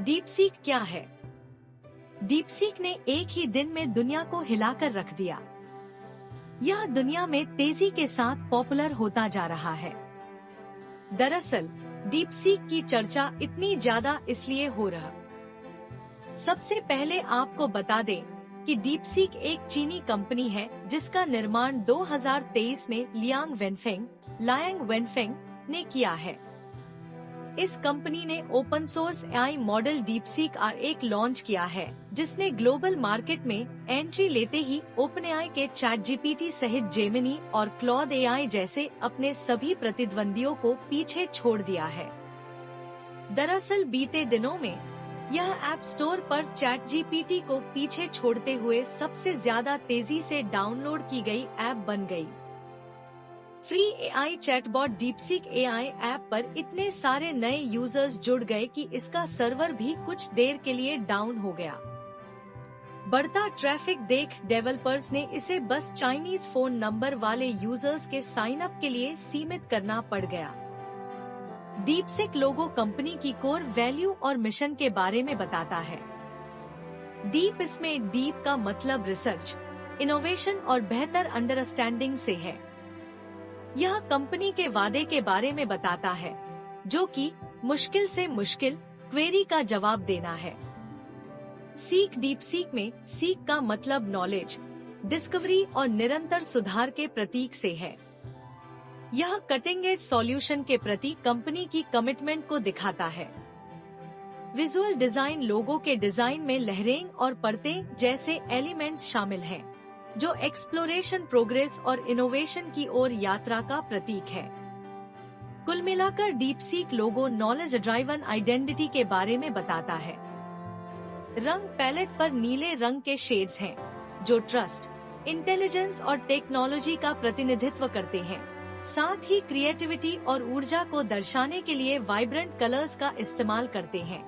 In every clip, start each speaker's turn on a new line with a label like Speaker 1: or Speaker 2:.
Speaker 1: DeepSeek क्या है? DeepSeek ने एक ही दिन में दुनिया को हिलाकर रख दिया। यह दुनिया में तेजी के साथ पॉपुलर होता जा रहा है। दरअसल डीपसीक की चर्चा इतनी ज्यादा इसलिए हो रहा। सबसे पहले आपको बता दें कि डीपसीक एक चीनी कंपनी है जिसका निर्माण 2023 में लायांग वेनफेंग ने किया है। इस कंपनी ने open source AI model DeepSeek R1 launch किया है, जिसने ग्लोबल मार्केट में एंट्री लेते ही ओपनएआई के चैटजीपीटी सहित जेमिनी और क्लॉड एआई जैसे अपने सभी प्रतिद्वंदियों को पीछे छोड़ दिया है। दरअसल बीते दिनों में यह ऐप स्टोर पर चैटजीपीटी को पीछे छोड़ते हुए सबसे ज्यादा तेजी से डाउनलोड की गई ऐप बन गई। Free AI chatbot DeepSeek AI app पर इतने सारे नए यूजर्स जुड़ गए कि इसका सर्वर भी कुछ देर के लिए डाउन हो गया। बढ़ता ट्रैफिक देख डेवलपर्स ने इसे बस चाइनीज फोन नंबर वाले यूजर्स के साइन अप के लिए सीमित करना पड़ गया। डीपसीक लोगो कंपनी की कोर वैल्यू और मिशन के बारे में बताता है। डीप इसमें डीप का मतलब रिसर्च, इनोवेशन और बेहतर अंडरस्टैंडिंग से है। यह कंपनी के वादे के बारे में बताता है, जो कि मुश्किल से मुश्किल क्वेरी का जवाब देना है। सीक डीपसीक में सीक का मतलब नॉलेज, डिस्कवरी और निरंतर सुधार के प्रतीक से है। यह कटिंग एज सॉल्यूशन के प्रति कंपनी की कमिटमेंट को दिखाता है। विजुअल डिजाइन लोगो के डिजाइन में लहरें और परतें जैसे एलिमेंट्स शामिल हैं, जो एक्सप्लोरेशन, प्रोग्रेस और इनोवेशन की ओर यात्रा का प्रतीक है। कुल मिलाकर डीपसीक लोगो नॉलेज ड्राइवन आइडेंटिटी के बारे में बताता है। रंग पैलेट पर नीले रंग के शेड्स हैं, जो ट्रस्ट, इंटेलिजेंस और टेक्नोलॉजी का प्रतिनिधित्व करते हैं। साथ ही क्रिएटिविटी और ऊर्जा को दर्शाने के लिए वाइब्रेंट कलर्स का इस्तेमाल करते हैं।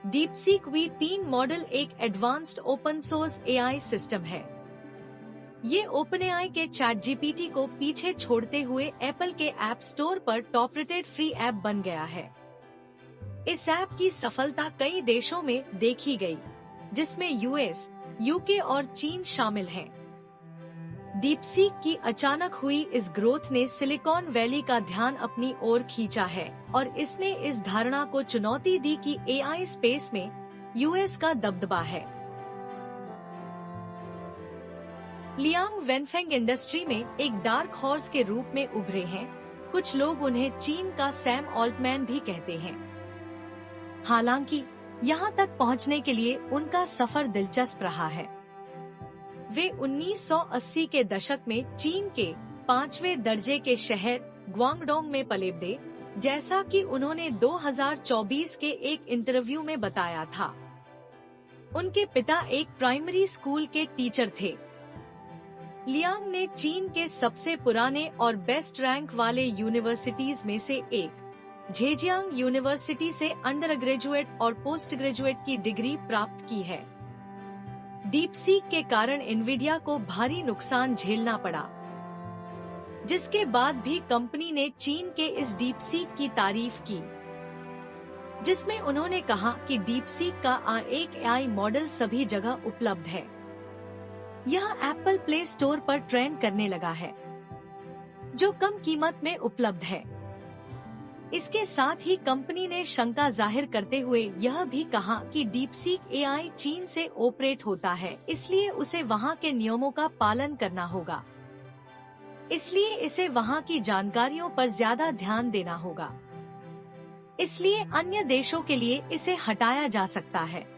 Speaker 1: डीपसीक V3 मॉडल एक advanced open source AI system है। ये ओपनएआई के चैटजीपीटी को पीछे छोड़ते हुए एप्पल के ऐप स्टोर पर टॉप रेटेड फ्री ऐप बन गया है। इस ऐप की सफलता कई देशों में देखी गई, जिसमें यूएस, यूके और चीन शामिल हैं। डीपसीक की अचानक हुई इस ग्रोथ ने सिलिकॉन वैली का ध्यान अपनी ओर खींचा है और इसने इस धारणा को चुनौती दी कि एआई स्पेस में यूएस का दबदबा है। लियांग वेनफेंग इंडस्ट्री में एक डार्क हॉर्स के रूप में उभरे हैं। कुछ लोग उन्हें चीन का सैम ऑल्टमैन भी कहते हैं। हालांकि यहाँ तक पहुँचने के लिए उनका सफर दिलचस्प रहा है। वे 1980 के दशक में चीन के 5वें दर्जे के शहर ग्वांगडोंग में पले बढ़े, जैसा कि उन्होंने 2024 के एक इंटरव्यू में बताया था। उनके पिता एक प्राइमरी स्कूल के टीचर थे। लियांग ने चीन के सबसे पुराने और बेस्ट रैंक वाले यूनिवर्सिटीज में से एक झेजियांग यूनिवर्सिटी से अंडर ग्रेजुएट और पोस्ट ग्रेजुएट की डिग्री प्राप्त की है। डीपसीक के कारण एनवीडिया को भारी नुकसान झेलना पड़ा, जिसके बाद भी कंपनी ने चीन के इस डीपसीक की तारीफ की, जिसमें उन्होंने कहा कि डीपसीक का R1 एआई मॉडल सभी जगह उपलब्ध है। यह एप्पल प्ले स्टोर पर ट्रेंड करने लगा है, जो कम कीमत में उपलब्ध है। इसके साथ ही कंपनी ने शंका जाहिर करते हुए यह भी कहा कि डीपसीक एआई चीन से ऑपरेट होता है, इसलिए उसे वहां के नियमों का पालन करना होगा। इसलिए इसे वहां की जानकारियों पर ज्यादा ध्यान देना होगा। इसलिए अन्य देशों के लिए इसे हटाया जा सकता है।